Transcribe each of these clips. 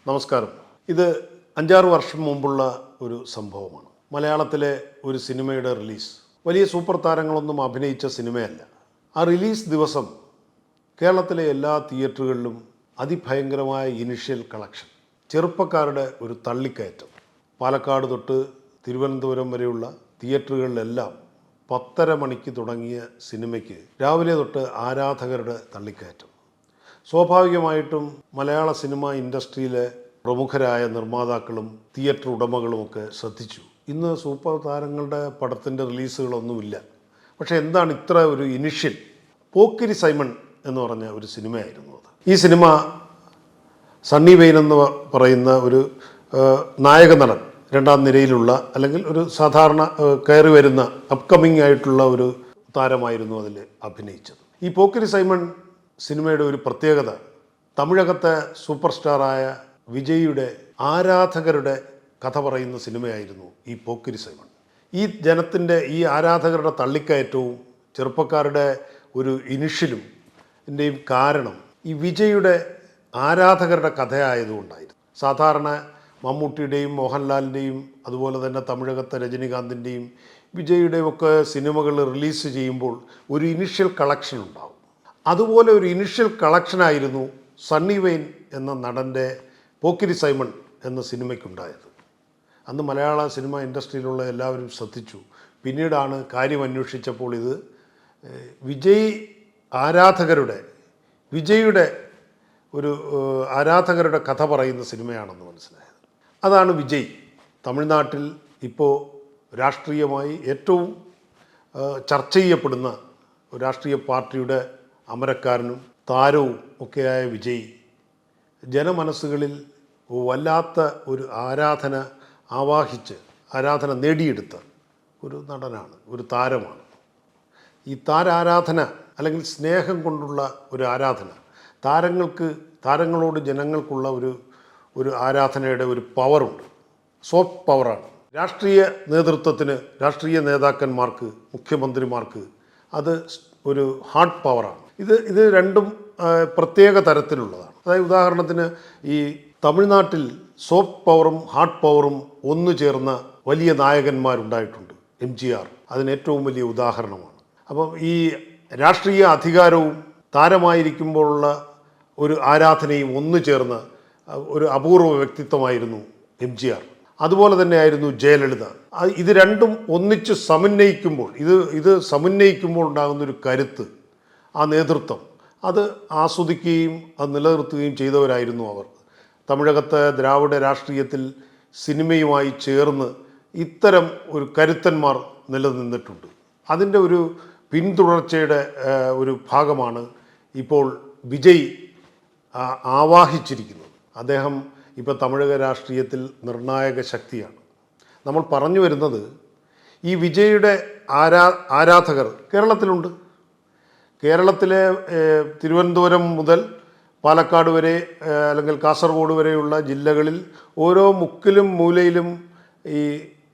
നമസ്കാരം. ഇത് 5-6 വർഷം മുമ്പുള്ള ഒരു സംഭവമാണ്. മലയാളത്തിലെ ഒരു സിനിമയുടെ റിലീസ്. വലിയ സൂപ്പർ താരങ്ങളൊന്നും അഭിനയിച്ച സിനിമയല്ല. ആ റിലീസ് ദിവസം കേരളത്തിലെ എല്ലാ തിയേറ്ററുകളിലും അതിഭയങ്കരമായ ഇനിഷ്യൽ കളക്ഷൻ, ചെറുപ്പക്കാരുടെ ഒരു തള്ളിക്കയറ്റം. പാലക്കാട് തൊട്ട് തിരുവനന്തപുരം വരെയുള്ള തിയേറ്ററുകളിലെല്ലാം 10:30 മണിക്ക് തുടങ്ങിയ സിനിമയ്ക്ക് രാവിലെ തൊട്ട് ആരാധകരുടെ തള്ളിക്കയറ്റം. സ്വാഭാവികമായിട്ടും മലയാള സിനിമ ഇൻഡസ്ട്രിയിലെ പ്രമുഖരായ നിർമ്മാതാക്കളും തിയേറ്റർ ഉടമകളുമൊക്കെ ശ്രദ്ധിച്ചു. ഇന്ന് സൂപ്പർ താരങ്ങളുടെ പടത്തിൻ്റെ റിലീസുകളൊന്നുമില്ല. പക്ഷേ എന്താണ് ഇത്ര ഒരു ഇനിഷ്യൽ? പോക്കിരി സൈമൺ എന്ന് പറഞ്ഞ ഒരു സിനിമയായിരുന്നു അത്. ഈ സിനിമ സണ്ണി വെയിൻ എന്ന് പറയുന്ന ഒരു നായക നടൻ, രണ്ടാം നിരയിലുള്ള അല്ലെങ്കിൽ ഒരു സാധാരണ കയറി വരുന്ന അപ്കമിങ് ആയിട്ടുള്ള ഒരു താരമായിരുന്നു അതിൽ അഭിനയിച്ചത്. ഈ പോക്കിരി സൈമൺ സിനിമയുടെ ഒരു പ്രത്യേകത, തമിഴകത്തെ സൂപ്പർ സ്റ്റാറായ വിജയിയുടെ ആരാധകരുടെ കഥ പറയുന്ന സിനിമയായിരുന്നു ഈ പോക്കിരി സൈമൺ. ഈ ജനത്തിൻ്റെ ഈ ആരാധകരുടെ തള്ളിക്കയറ്റവും ചെറുപ്പക്കാരുടെ ഒരു ഇനിഷ്യലും ൻ്റെയും കാരണം ഈ വിജയിയുടെ ആരാധകരുടെ കഥയായതുകൊണ്ടായിരുന്നു. സാധാരണ മമ്മൂട്ടിയുടെയും മോഹൻലാലിൻ്റെയും അതുപോലെ തന്നെ തമിഴകത്തെ രജനികാന്തിൻ്റെയും വിജയിയുടെയും ഒക്കെ സിനിമകൾ റിലീസ് ചെയ്യുമ്പോൾ ഒരു ഇനിഷ്യൽ കളക്ഷൻ ഉണ്ടാവും. അതുപോലെ ഒരു ഇനിഷ്യൽ കളക്ഷനായിരുന്നു സണ്ണി വെയിൻ എന്ന നടൻ്റെ പോക്കിരി സൈമൺ എന്ന സിനിമയ്ക്കുണ്ടായത്. അന്ന് മലയാള സിനിമ ഇൻഡസ്ട്രിയിലുള്ള എല്ലാവരും ശ്രദ്ധിച്ചു. പിന്നീടാണ് കാര്യം അന്വേഷിച്ചപ്പോൾ ഇത് വിജയിയുടെ ഒരു ആരാധകരുടെ കഥ പറയുന്ന സിനിമയാണെന്ന് മനസ്സിലായത്. അതാണ് വിജയ്. തമിഴ്നാട്ടിൽ ഇപ്പോൾ രാഷ്ട്രീയമായി ഏറ്റവും ചർച്ച ചെയ്യപ്പെടുന്ന രാഷ്ട്രീയ പാർട്ടിയുടെ അമരക്കാരനും താരവും ഒക്കെയായ വിജയ് ജനമനസ്സുകളിൽ വല്ലാത്ത ഒരു ആരാധന നേടിയെടുത്ത ഒരു നടനാണ്, ഒരു താരമാണ്. ഈ താരാരാധന അല്ലെങ്കിൽ സ്നേഹം കൊണ്ടുള്ള ഒരു ആരാധന, താരങ്ങളോട് ജനങ്ങൾക്കുള്ള ഒരു ആരാധനയുടെ ഒരു പവറുണ്ട്, സോഫ്റ്റ് പവറാണ്. രാഷ്ട്രീയ നേതൃത്വത്തിന്, രാഷ്ട്രീയ നേതാക്കന്മാർക്ക്, മുഖ്യമന്ത്രിമാർക്ക് അത് ഒരു ഹാർഡ് പവറാണ്. ഇത് രണ്ടും പ്രത്യേക തരത്തിലുള്ളതാണ്. അതായത് ഉദാഹരണത്തിന് ഈ തമിഴ്നാട്ടിൽ സോഫ്റ്റ് പവറും ഹാർഡ് പവറും ഒന്നു ചേർന്ന വലിയ നായകന്മാരുണ്ടായിട്ടുണ്ട്. MGR അതിന് ഏറ്റവും വലിയ ഉദാഹരണമാണ്. അപ്പം ഈ രാഷ്ട്രീയ അധികാരവും താരമായിരിക്കുമ്പോഴുള്ള ഒരു ആരാധനയും ഒന്നു ചേർന്ന ഒരു അപൂർവ വ്യക്തിത്വമായിരുന്നു MGR. അതുപോലെ തന്നെയായിരുന്നു ജയലളിത. ഇത് രണ്ടും ഒന്നിച്ച് സമന്വയിക്കുമ്പോൾ ഉണ്ടാകുന്നൊരു കരുത്ത്, ആ നേതൃത്വം, അത് ആസ്വദിക്കുകയും അത് നിലനിർത്തുകയും ചെയ്തവരായിരുന്നു അവർ. തമിഴകത്തെ ദ്രാവിഡ രാഷ്ട്രീയത്തിൽ സിനിമയുമായി ചേർന്ന് ഇത്തരം ഒരു കരുത്തന്മാർ നിലനിന്നിട്ടുണ്ട്. അതിൻ്റെ ഒരു പിന്തുടർച്ചയുടെ ഒരു ഭാഗമാണ് ഇപ്പോൾ വിജയ് ആവാഹിച്ചിരിക്കുന്നത്. അദ്ദേഹം ഇപ്പോൾ തമിഴക രാഷ്ട്രീയത്തിൽ നിർണായക ശക്തിയാണ്. നമ്മൾ പറഞ്ഞു വരുന്നത് ഈ വിജയിയുടെ ആരാധകർ കേരളത്തിലുണ്ട്. കേരളത്തിലെ തിരുവനന്തപുരം മുതൽ പാലക്കാട് വരെ അല്ലെങ്കിൽ കാസർഗോഡ് വരെയുള്ള ജില്ലകളിൽ ഓരോ മുക്കിലും മൂലയിലും ഈ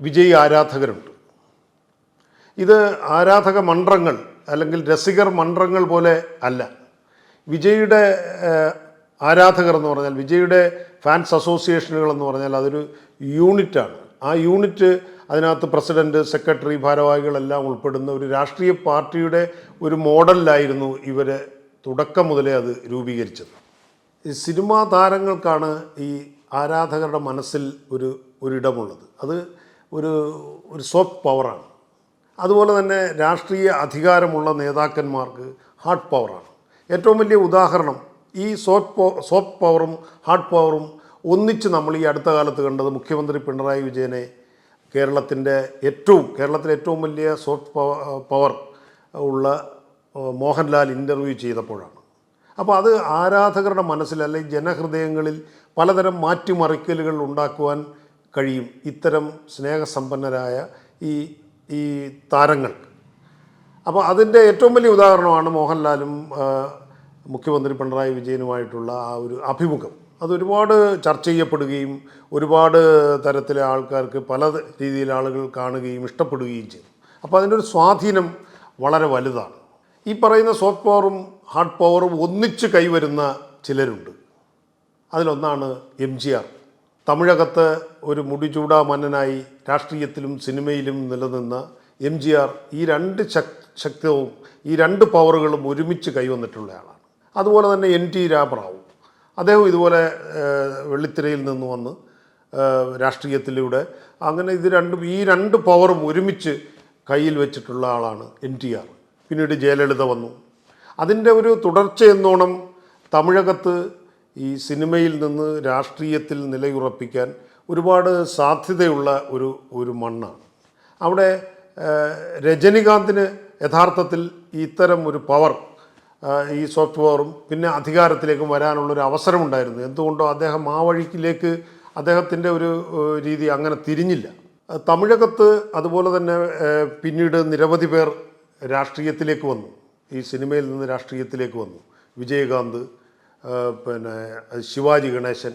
വിജയ് ആരാധകരുണ്ട്. ഇത് ആരാധക മണ്ഡലങ്ങൾ അല്ലെങ്കിൽ രസികർ മണ്ഡലങ്ങൾ പോലെ അല്ല. വിജയിയുടെ ആരാധകർ എന്ന് പറഞ്ഞാൽ, വിജയിയുടെ ഫാൻസ് അസോസിയേഷനുകൾ എന്ന് പറഞ്ഞാൽ അതൊരു യൂണിറ്റാണ്. ആ യൂണിറ്റ്, അതിനകത്ത് പ്രസിഡൻറ്റ്, സെക്രട്ടറി, ഭാരവാഹികളെല്ലാം ഉൾപ്പെടുന്ന ഒരു രാഷ്ട്രീയ പാർട്ടിയുടെ ഒരു മോഡലിലായിരുന്നു ഇവർ തുടക്കം മുതലേ അത് രൂപീകരിച്ചത്. ഈ സിനിമാ താരങ്ങൾക്കാണ് ഈ ആരാധകരുടെ മനസ്സിൽ ഒരിടമുള്ളത്. അത് ഒരു സോഫ്റ്റ് പവറാണ്. അതുപോലെ തന്നെ രാഷ്ട്രീയ അധികാരമുള്ള നേതാക്കന്മാർക്ക് ഹാർഡ് പവറാണ്. ഏറ്റവും വലിയ ഉദാഹരണം ഈ സോഫ്റ്റ് പവറും ഹാർഡ് പവറും ഒന്നിച്ച് നമ്മൾ ഈ അടുത്ത കാലത്ത് കണ്ടത് മുഖ്യമന്ത്രി പിണറായി വിജയനെ കേരളത്തിലെ ഏറ്റവും വലിയ സോഫ്റ്റ് പവർ ഉള്ള മോഹൻലാൽ ഇൻ്റർവ്യൂ ചെയ്തപ്പോഴാണ്. അപ്പോൾ അത് ആരാധകരുടെ മനസ്സിൽ അല്ലെങ്കിൽ ജനഹൃദയങ്ങളിൽ പലതരം മാറ്റിമറിക്കലുകൾ ഉണ്ടാക്കുവാൻ കഴിയും ഇത്തരം സ്നേഹസമ്പന്നരായ ഈ താരങ്ങൾക്ക്. അപ്പോൾ അതിൻ്റെ ഏറ്റവും വലിയ ഉദാഹരണമാണ് മോഹൻലാലും മുഖ്യമന്ത്രി പിണറായി വിജയനുമായിട്ടുള്ള ആ ഒരു അഭിമുഖം. അതൊരുപാട് ചർച്ച ചെയ്യപ്പെടുകയും ഒരുപാട് തരത്തിലെ ആൾക്കാർക്ക് പല രീതിയിൽ ആളുകൾ കാണുകയും ഇഷ്ടപ്പെടുകയും ചെയ്തു. അപ്പോൾ അതിൻ്റെ ഒരു സ്വാധീനം വളരെ വലുതാണ്. ഈ പറയുന്ന സോഫ്റ്റ് പവറും ഹാർഡ് പവറും ഒന്നിച്ച് കൈവരുന്ന ചിലരുണ്ട്. അതിലൊന്നാണ് MGR. തമിഴകത്ത് ഒരു മുടിചൂടാ മന്നനായി രാഷ്ട്രീയത്തിലും സിനിമയിലും നിലനിന്ന MGR ഈ രണ്ട് ശക്തിയും ഈ രണ്ട് പവറുകളും ഒരുമിച്ച് കൈവന്നിട്ടുള്ള ആളാണ്. അതുപോലെ തന്നെ NT രാമറാവു, അദ്ദേഹം ഇതുപോലെ വെള്ളിത്തിരയിൽ നിന്ന് വന്ന് രാഷ്ട്രീയത്തിലൂടെ അങ്ങനെ ഈ രണ്ട് പവറും ഒരുമിച്ച് കയ്യിൽ വെച്ചിട്ടുള്ള ആളാണ് NTR. പിന്നീട് ജയലളിത വന്നു. അതിൻ്റെ ഒരു തുടർച്ചയെന്നോണം തമിഴകത്ത് ഈ സിനിമയിൽ നിന്ന് രാഷ്ട്രീയത്തിൽ നിലയുറപ്പിക്കാൻ ഒരുപാട് സാധ്യതയുള്ള ഒരു മണ്ണാണ്. അവിടെ രജനികാന്തിന് യഥാർത്ഥത്തിൽ ഇത്തരം ഒരു പവർ, ഈ സോഫ്റ്റ് പവറും പിന്നെ അധികാരത്തിലേക്കും വരാനുള്ളൊരു അവസരമുണ്ടായിരുന്നു. എന്തുകൊണ്ടോ അദ്ദേഹം ആ വഴിക്കിലേക്ക് അദ്ദേഹത്തിൻ്റെ ഒരു രീതി അങ്ങനെ തിരിഞ്ഞില്ല. തമിഴകത്ത് അതുപോലെ തന്നെ പിന്നീട് നിരവധി പേർ രാഷ്ട്രീയത്തിലേക്ക് വന്നു, ഈ സിനിമയിൽ നിന്ന് രാഷ്ട്രീയത്തിലേക്ക് വന്നു. വിജയകാന്ത്, പിന്നെ ശിവാജി ഗണേശൻ,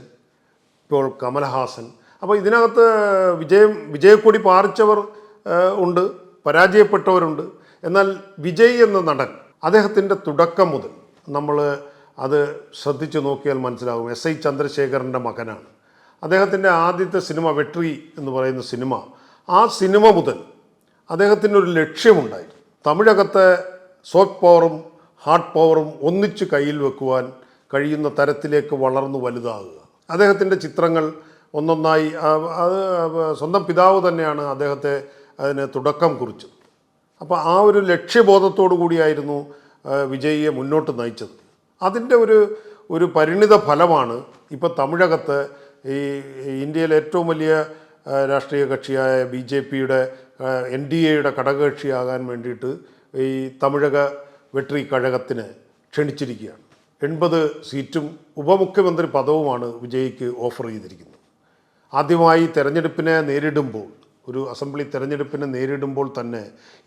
ഇപ്പോൾ കമൽഹാസൻ. അപ്പോൾ ഇതിനകത്ത് വിജയക്കൊടി പാറിച്ചവർ ഉണ്ട്, പരാജയപ്പെട്ടവരുണ്ട്. എന്നാൽ വിജയ് എന്ന നടൻ, അദ്ദേഹത്തിൻ്റെ തുടക്കം മുതൽ നമ്മൾ അത് ശ്രദ്ധിച്ചു നോക്കിയാൽ മനസ്സിലാകും. SI ചന്ദ്രശേഖരൻ്റെ മകനാണ്. അദ്ദേഹത്തിൻ്റെ ആദ്യത്തെ സിനിമ വെട്രി എന്ന് പറയുന്ന സിനിമ, ആ സിനിമ മുതൽ അദ്ദേഹത്തിനൊരു ലക്ഷ്യമുണ്ടായി. തമിഴകത്തെ സോഫ്റ്റ് പവറും ഹാർഡ് പവറും ഒന്നിച്ച് കയ്യിൽ വെക്കുവാൻ കഴിയുന്ന തരത്തിലേക്ക് വളർന്നു വലുതാകുക. അദ്ദേഹത്തിൻ്റെ ചിത്രങ്ങൾ ഒന്നൊന്നായി, അത് സ്വന്തം പിതാവ് തന്നെയാണ് അദ്ദേഹത്തെ അതിന് തുടക്കം കുറിച്ചത്. അപ്പോൾ ആ ഒരു ലക്ഷ്യബോധത്തോടു കൂടിയായിരുന്നു വിജയിയെ മുന്നോട്ട് നയിച്ചത്. അതിൻ്റെ ഒരു പരിണിത ഫലമാണ് ഇപ്പോൾ തമിഴകത്ത് ഈ ഇന്ത്യയിലെ ഏറ്റവും വലിയ രാഷ്ട്രീയ കക്ഷിയായ BJPയുടെ NDAയുടെ ഘടകകക്ഷിയാകാൻ വേണ്ടിയിട്ട് ഈ തമിഴക വെട്രി കഴകത്തിന് ക്ഷണിച്ചിരിക്കുകയാണ്. 80 സീറ്റും ഉപമുഖ്യമന്ത്രി പദവുമാണ് വിജയ്ക്ക് ഓഫർ ചെയ്തിരിക്കുന്നത്. ആദ്യമായി തെരഞ്ഞെടുപ്പിനെ നേരിടുമ്പോൾ, ഒരു അസംബ്ലി തെരഞ്ഞെടുപ്പിനെ നേരിടുമ്പോൾ തന്നെ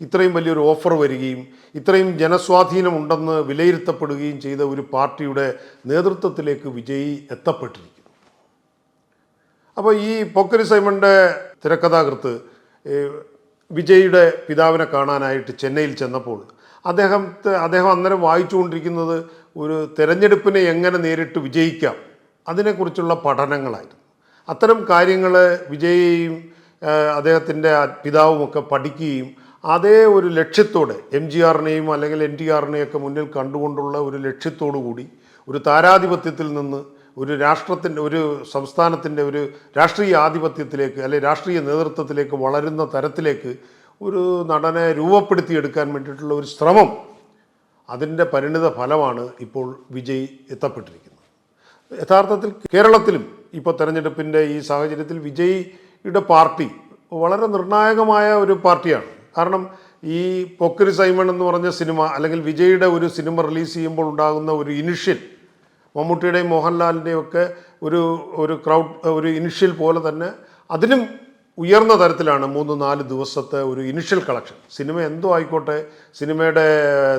ഇത്രയും വലിയൊരു ഓഫർ വരികയും ഇത്രയും ജനസ്വാധീനമുണ്ടെന്ന് വിലയിരുത്തപ്പെടുകയും ചെയ്ത ഒരു പാർട്ടിയുടെ നേതൃത്വത്തിലേക്ക് വിജയ് എത്തപ്പെട്ടിരിക്കുന്നു. അപ്പോൾ ഈ പോക്കിരി സൈമൻ്റെ തിരക്കഥാകൃത്ത് വിജയുടെ പിതാവിനെ കാണാനായിട്ട് ചെന്നൈയിൽ ചെന്നപ്പോൾ അദ്ദേഹം അന്നേരം വായിച്ചുകൊണ്ടിരിക്കുന്നത് ഒരു തെരഞ്ഞെടുപ്പിനെ എങ്ങനെ നേരിട്ട് വിജയിക്കാം അതിനെക്കുറിച്ചുള്ള പഠനങ്ങളായിരുന്നു. അത്തരം കാര്യങ്ങൾ വിജയെയും അദ്ദേഹത്തിൻ്റെ പിതാവുമൊക്കെ പഠിക്കുകയും അതേ ഒരു ലക്ഷ്യത്തോടെ MGRനെയും അല്ലെങ്കിൽ NTRനെയൊക്കെ മുന്നിൽ കണ്ടുകൊണ്ടുള്ള ഒരു ലക്ഷ്യത്തോടു കൂടി ഒരു താരാധിപത്യത്തിൽ നിന്ന് ഒരു രാഷ്ട്രത്തിൻ്റെ, ഒരു സംസ്ഥാനത്തിൻ്റെ ഒരു രാഷ്ട്രീയ ആധിപത്യത്തിലേക്ക് അല്ലെങ്കിൽ രാഷ്ട്രീയ നേതൃത്വത്തിലേക്ക് വളരുന്ന തരത്തിലേക്ക് ഒരു നടനെ രൂപപ്പെടുത്തിയെടുക്കാൻ വേണ്ടിയിട്ടുള്ള ഒരു ശ്രമം, അതിൻ്റെ പരിണിത ഫലമാണ് ഇപ്പോൾ വിജയ് എത്തപ്പെട്ടിരിക്കുന്നത്. യഥാർത്ഥത്തിൽ കേരളത്തിലും ഇപ്പോൾ തെരഞ്ഞെടുപ്പിൻ്റെ ഈ സാഹചര്യത്തിൽ വിജയിയുടെ പാർട്ടി വളരെ നിർണായകമായ ഒരു പാർട്ടിയാണ്. കാരണം ഈ പൊക്കിരി സൈമൺ എന്ന് പറഞ്ഞ സിനിമ അല്ലെങ്കിൽ വിജയുടെ ഒരു സിനിമ റിലീസ് ചെയ്യുമ്പോൾ ഉണ്ടാകുന്ന ഒരു ഇനിഷ്യൽ, മമ്മൂട്ടിയുടെയും മോഹൻലാലിൻ്റെയും ഒക്കെ ഒരു ഇനിഷ്യൽ പോലെ തന്നെ അതിലും ഉയർന്ന തരത്തിലാണ് 3-4 ദിവസത്തെ ഒരു ഇനിഷ്യൽ കളക്ഷൻ. സിനിമ എന്തോ ആയിക്കോട്ടെ, സിനിമയുടെ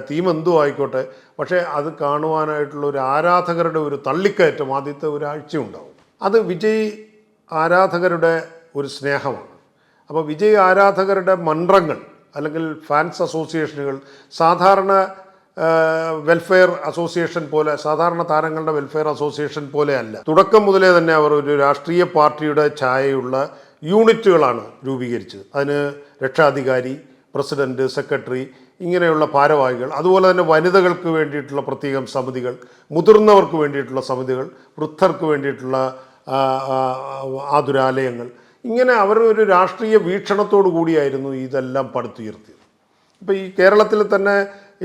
തീം എന്തോ ആയിക്കോട്ടെ, പക്ഷേ അത് കാണുവാനായിട്ടുള്ള ഒരു ആരാധകരുടെ ഒരു തള്ളിക്കയറ്റം ആദ്യത്തെ ഒരാഴ്ച ഉണ്ടാവും. അത് വിജയ് ആരാധകരുടെ ഒരു സ്നേഹമാണ്. അപ്പോൾ വിജയ് ആരാധകരുടെ മன்றങ്ങൾ അല്ലെങ്കിൽ ഫാൻസ് അസോസിയേഷനുകൾ സാധാരണ വെൽഫെയർ അസോസിയേഷൻ പോലെ, സാധാരണ താരങ്ങളുടെ വെൽഫെയർ അസോസിയേഷൻ പോലെ അല്ല. തുടക്കം മുതലേ തന്നെ അവർ ഒരു രാഷ്ട്രീയ പാർട്ടിയുടെ ഛായയുള്ള യൂണിറ്റുകളാണ് രൂപീകരിച്ചത്. അതിന് രക്ഷാധികാരി, പ്രസിഡന്റ്, സെക്രട്ടറി, ഇങ്ങനെയുള്ള ഭാരവാഹികൾ, അതുപോലെ തന്നെ വനിതകൾക്ക് വേണ്ടിയിട്ടുള്ള പ്രത്യേകം സമിതികൾ, മുതിർന്നവർക്ക് വേണ്ടിയിട്ടുള്ള സമിതികൾ, വൃദ്ധർക്ക് വേണ്ടിയിട്ടുള്ള ആതുരാലയങ്ങൾ, ഇങ്ങനെ അവർ ഒരു രാഷ്ട്രീയ വീക്ഷണത്തോടു കൂടിയായിരുന്നു ഇതെല്ലാം പടുത്തുയർത്തിയത്. ഇപ്പോൾ ഈ കേരളത്തിൽ തന്നെ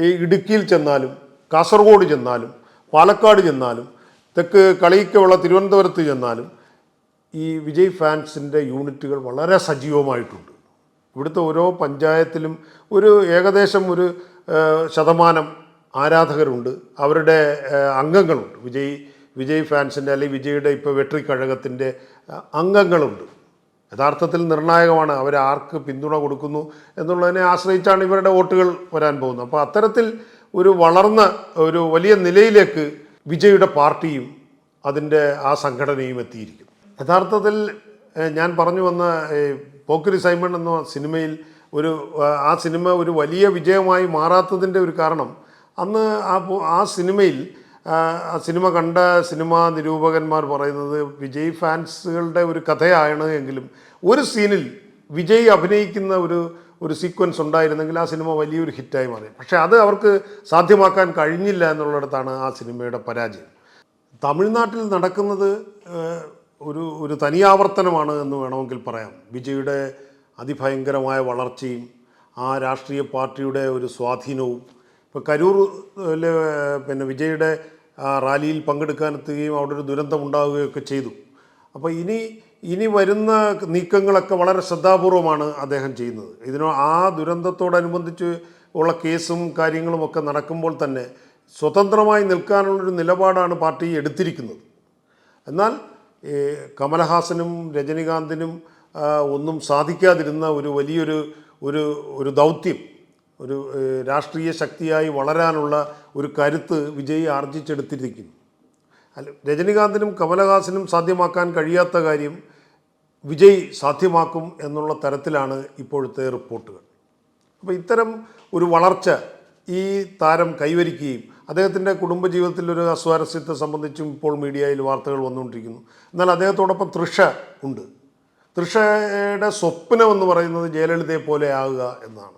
ഈ ഇടുക്കിയിൽ ചെന്നാലും, കാസർഗോഡ് ചെന്നാലും, പാലക്കാട് ചെന്നാലും, തെക്ക് കളിയിക്കുള്ള തിരുവനന്തപുരത്ത് ചെന്നാലും ഈ വിജയ് ഫാൻസിൻ്റെ യൂണിറ്റുകൾ വളരെ സജീവമായിട്ടുണ്ട്. ഇവിടുത്തെ ഓരോ പഞ്ചായത്തിലും ഏകദേശം ഒരു ശതമാനം ആരാധകരുണ്ട്, അവരുടെ അംഗങ്ങളുണ്ട്. വിജയ് ഫാൻസിൻ്റെ അല്ലെങ്കിൽ വിജയുടെ ഇപ്പോൾ വെട്രി കഴകത്തിൻ്റെ അംഗങ്ങളുണ്ട്. യഥാർത്ഥത്തിൽ നിർണായകമാണ് അവർ ആർക്ക് പിന്തുണ കൊടുക്കുന്നു എന്നുള്ളതിനെ ആശ്രയിച്ചാണ് ഇവരുടെ വോട്ടുകൾ വരാൻ പോകുന്നത്. അപ്പോൾ അത്തരത്തിൽ ഒരു വളർന്ന ഒരു വലിയ നിലയിലേക്ക് വിജയുടെ പാർട്ടിയും അതിൻ്റെ ആ സംഘടനയും എത്തിയിരിക്കും. യഥാർത്ഥത്തിൽ ഞാൻ പറഞ്ഞു വന്ന പോക്കിരി സൈമൺ എന്ന സിനിമയിൽ ആ സിനിമ ഒരു വലിയ വിജയമായി മാറാത്തതിൻ്റെ ഒരു കാരണം, അന്ന് ആ സിനിമയിൽ ആ സിനിമ കണ്ട സിനിമാ നിരൂപകന്മാർ പറയുന്നത് വിജയ് ഫാൻസുകളുടെ ഒരു കഥയാണ് എങ്കിലും ഒരു സീനിൽ വിജയ് അഭിനയിക്കുന്ന ഒരു സീക്വൻസ് ഉണ്ടായിരുന്നെങ്കിൽ ആ സിനിമ വലിയൊരു ഹിറ്റായി മാറി. പക്ഷേ അത് അവർക്ക് സാധ്യമാക്കാൻ കഴിഞ്ഞില്ല എന്നുള്ളിടത്താണ് ആ സിനിമയുടെ പരാജയം. തമിഴ്നാട്ടിൽ നടക്കുന്നത് ഒരു തനിയാവർത്തനമാണ് എന്ന് വേണമെങ്കിൽ പറയാം. വിജയുടെ അതിഭയങ്കരമായ വളർച്ചയും ആ രാഷ്ട്രീയ പാർട്ടിയുടെ ഒരു സ്വാധീനവും. ഇപ്പോൾ കരൂരിൽ പിന്നെ വിജയുടെ റാലിയിൽ പങ്കെടുക്കാനെത്തുകയും അവിടെ ഒരു ദുരന്തം ഉണ്ടാവുകയൊക്കെ ചെയ്തു. അപ്പോൾ ഇനി വരുന്ന നീക്കങ്ങളൊക്കെ വളരെ ശ്രദ്ധാപൂർവമാണ് അദ്ദേഹം ചെയ്യുന്നത്. ആ ദുരന്തത്തോടനുബന്ധിച്ച് ഉള്ള കേസും കാര്യങ്ങളുമൊക്കെ നടക്കുമ്പോൾ തന്നെ സ്വതന്ത്രമായി നിൽക്കാനുള്ളൊരു നിലപാടാണ് പാർട്ടി എടുത്തിരിക്കുന്നത്. എന്നാൽ കമലഹാസനും രജനികാന്തിനും ഒന്നും സാധിക്കാതിരുന്ന വലിയൊരു ദൗത്യം, ഒരു രാഷ്ട്രീയ ശക്തിയായി വളരാനുള്ള ഒരു കരുത്ത് വിജയ് ആർജിച്ചെടുത്തിരിക്കുന്നു. രജനികാന്തിനും കമലഹാസനും സാധ്യമാക്കാൻ കഴിയാത്ത കാര്യം വിജയ് സാധ്യമാക്കും എന്നുള്ള തരത്തിലാണ് ഇപ്പോഴത്തെ റിപ്പോർട്ടുകൾ. അപ്പോൾ ഇത്തരം ഒരു വളർച്ച ഈ താരം കൈവരിക്കുകയും അദ്ദേഹത്തിൻ്റെ കുടുംബജീവിതത്തിൽ ഒരു അസ്വാരസ്യത്തെ സംബന്ധിച്ചും ഇപ്പോൾ മീഡിയയിൽ വാർത്തകൾ വന്നുകൊണ്ടിരിക്കുന്നു. എന്നാൽ അദ്ദേഹത്തോടൊപ്പം തൃഷ ഉണ്ട്. തൃഷയുടെ സ്വപ്നം എന്ന് പറയുന്നത് ജയലളിതയെ പോലെ ആവുക എന്നാണ്.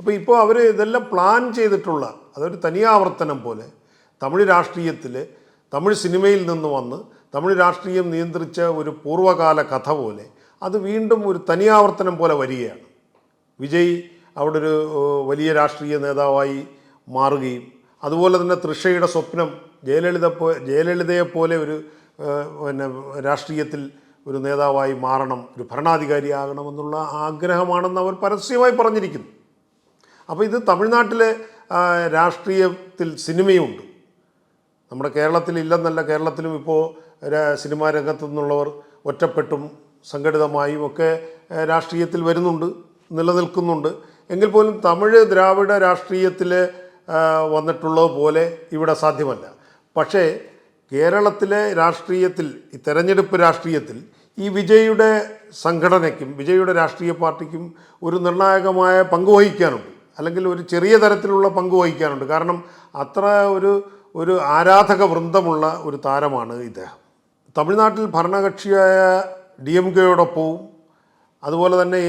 അപ്പോൾ ഇപ്പോൾ അവർ ഇതെല്ലാം പ്ലാൻ ചെയ്തിട്ടുള്ള അതൊരു തനിയാവർത്തനം പോലെ തമിഴ് രാഷ്ട്രീയത്തിൽ തമിഴ് സിനിമയിൽ നിന്ന് വന്ന് തമിഴ് രാഷ്ട്രീയം നിയന്ത്രിച്ച ഒരു പൂർവ്വകാല കഥ പോലെ അത് വീണ്ടും ഒരു തനിയാവർത്തനം പോലെ വരികയാണ്. വിജയ് അവിടെ ഒരു വലിയ രാഷ്ട്രീയ നേതാവായി മാറുകയും അതുപോലെ തന്നെ തൃഷയുടെ സ്വപ്നം ജയലളിതയെപ്പോലെ ഒരു രാഷ്ട്രീയത്തിൽ ഒരു നേതാവായി മാറണം, ഒരു ഭരണാധികാരിയാകണമെന്നുള്ള ആഗ്രഹമാണെന്ന് അവർ പരസ്യമായി പറഞ്ഞിരിക്കുന്നു. അപ്പോൾ ഇത് തമിഴ്നാട്ടിലെ രാഷ്ട്രീയത്തിൽ സിനിമയുണ്ട്. നമ്മുടെ കേരളത്തിൽ ഇല്ലെന്നല്ല, കേരളത്തിലും ഇപ്പോൾ സിനിമാ രംഗത്തു നിന്നുള്ളവർ ഒറ്റപ്പെട്ടും സംഘടിതമായും ഒക്കെ രാഷ്ട്രീയത്തിൽ വരുന്നുണ്ട്, നിലനിൽക്കുന്നുണ്ട്. എങ്കിൽ പോലും തമിഴ് ദ്രാവിഡ രാഷ്ട്രീയത്തിൽ വന്നിട്ടുള്ളത് പോലെ ഇവിടെ സാധ്യമല്ല. പക്ഷേ കേരളത്തിലെ രാഷ്ട്രീയത്തിൽ, ഈ തെരഞ്ഞെടുപ്പ് രാഷ്ട്രീയത്തിൽ ഈ വിജയുടെ സംഘടനയ്ക്കും വിജയുടെ രാഷ്ട്രീയ പാർട്ടിക്കും ഒരു നിർണായകമായ പങ്ക് വഹിക്കാനുണ്ട്, അല്ലെങ്കിൽ ഒരു ചെറിയ തരത്തിലുള്ള പങ്ക് വഹിക്കാനുണ്ട്. കാരണം അത്ര ഒരു ആരാധക വൃന്ദമുള്ള ഒരു താരമാണ് ഇദ്ദേഹം. തമിഴ്നാട്ടിൽ ഭരണകക്ഷിയായ DMK-യോടൊപ്പവും അതുപോലെ തന്നെ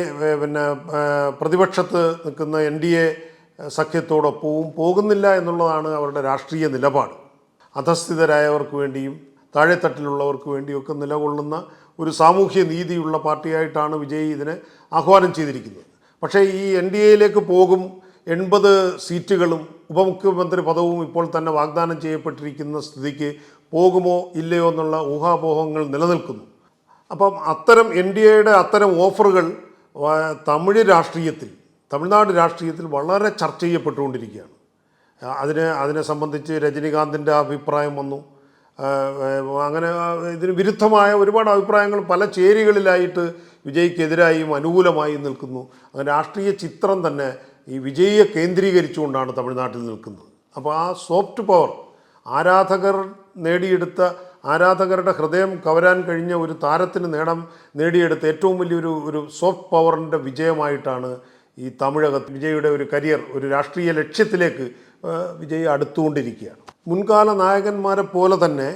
പ്രതിപക്ഷത്ത് നിൽക്കുന്ന NDA സഖ്യത്തോടൊപ്പവും പോകുന്നില്ല എന്നുള്ളതാണ് അവരുടെ രാഷ്ട്രീയ നിലപാട്. അധസ്ഥിതരായവർക്ക് വേണ്ടിയും താഴെത്തട്ടിലുള്ളവർക്ക് വേണ്ടിയൊക്കെ നിലകൊള്ളുന്ന ഒരു സാമൂഹ്യ നീതിയുള്ള പാർട്ടിയായിട്ടാണ് വിജയ് ഇതിനെ ആഹ്വാനം ചെയ്തിരിക്കുന്നത്. പക്ഷേ ഈ NDA-യിലേക്ക് പോകും, 80 സീറ്റുകളും ഉപമുഖ്യമന്ത്രി പദവും ഇപ്പോൾ തന്നെ വാഗ്ദാനം ചെയ്യപ്പെട്ടിരിക്കുന്ന സ്ഥിതിക്ക് പോകുമോ ഇല്ലയോ എന്നുള്ള ഊഹാപോഹങ്ങൾ നിലനിൽക്കുന്നു. അപ്പം അത്തരം NDA-യുടെ അത്തരം ഓഫറുകൾ തമിഴ്നാട് രാഷ്ട്രീയത്തിൽ വളരെ ചർച്ച ചെയ്യപ്പെട്ടുകൊണ്ടിരിക്കുകയാണ്. അതിനെ സംബന്ധിച്ച് രജനികാന്തിൻ്റെ അഭിപ്രായം വന്നു. അങ്ങനെ ഇതിന് വിരുദ്ധമായ ഒരുപാട് അഭിപ്രായങ്ങൾ പല ചേരികളിലായിട്ട് വിജയ്ക്കെതിരായും അനുകൂലമായും നിൽക്കുന്നു. അങ്ങനെ രാഷ്ട്രീയ ചിത്രം തന്നെ ഈ വിജയിയെ കേന്ദ്രീകരിച്ചുകൊണ്ടാണ് തമിഴ്നാട്ടിൽ നിൽക്കുന്നത്. അപ്പോൾ ആ സോഫ്റ്റ് പവർ, ആരാധകരുടെ ഹൃദയം കവരാൻ കഴിഞ്ഞ ഒരു താരത്തിന് നേടിയെടുത്ത ഏറ്റവും വലിയൊരു സോഫ്റ്റ് പവറിൻ്റെ വിജയമായിട്ടാണ് ഈ തമിഴകത്ത് വിജയുടെ ഒരു കരിയർ, ഒരു രാഷ്ട്രീയ ലക്ഷ്യത്തിലേക്ക് വിജയ് അടുത്തുകൊണ്ടിരിക്കുകയാണ്. മുൻകാല നായകന്മാരെ പോലെ തന്നെ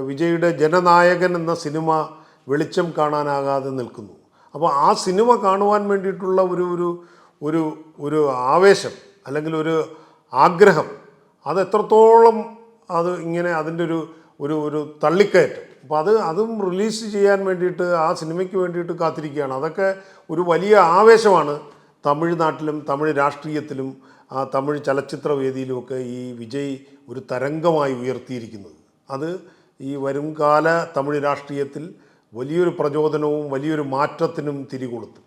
വിജയുടെ ജനനായകൻ എന്ന സിനിമ വെളിച്ചം കാണാനാകാതെ നിൽക്കുന്നു. അപ്പോൾ ആ സിനിമ കാണുവാൻ വേണ്ടിയിട്ടുള്ള ഒരു ആവേശം, അല്ലെങ്കിൽ ഒരു ആഗ്രഹം, അത് എത്രത്തോളം അതിൻ്റെ ഒരു തള്ളിക്കയറ്റം. അപ്പോൾ അതും റിലീസ് ചെയ്യാൻ വേണ്ടിയിട്ട്, ആ സിനിമയ്ക്ക് വേണ്ടിയിട്ട് കാത്തിരിക്കുകയാണ്. അതൊക്കെ ഒരു വലിയ ആവേശമാണ് തമിഴ്നാട്ടിലും തമിഴ് രാഷ്ട്രീയത്തിലും തമിഴ് ചലച്ചിത്ര വേദിയിലുമൊക്കെ ഈ വിജയ് ഒരു തരംഗമായി ഉയർത്തിയിരിക്കുന്നത്. അത് ഈ വരുംകാല തമിഴ് രാഷ്ട്രീയത്തിൽ വലിയൊരു പ്രചോദനവും വലിയൊരു മാറ്റത്തിനും തിരികൊളുത്തും.